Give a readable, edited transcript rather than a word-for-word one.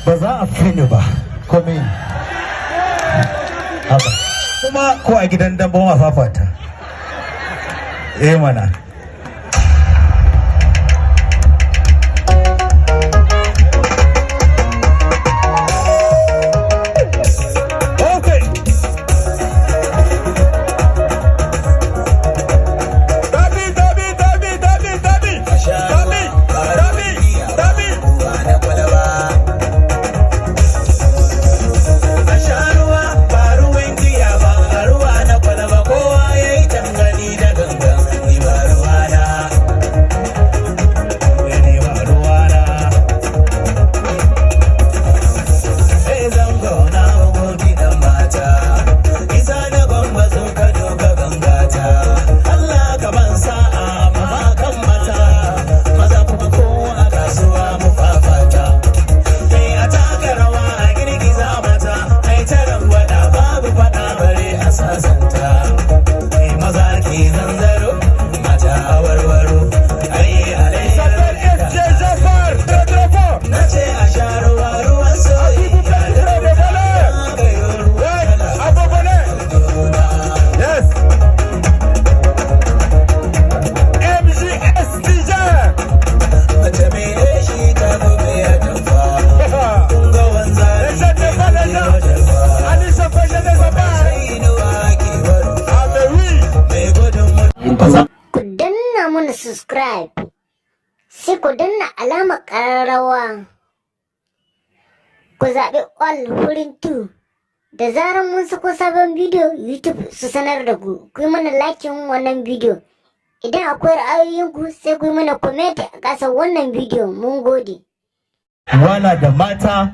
ba za a fi ni ba kome haka kuma ko a gidan dambon a fafata mana Ku danna mana subscribe, sai ku danna alamar ƙararrawa, ku zaɓi all wurin 2, da zarar mun sako sabon bidiyo YouTube su sanar da ku yi mana lakin wannan bidiyo. Idan akwai ra'ayoyinku sai ku yi mana comment a ƙasar wannan bidiyo. Mun gode. Wana da mata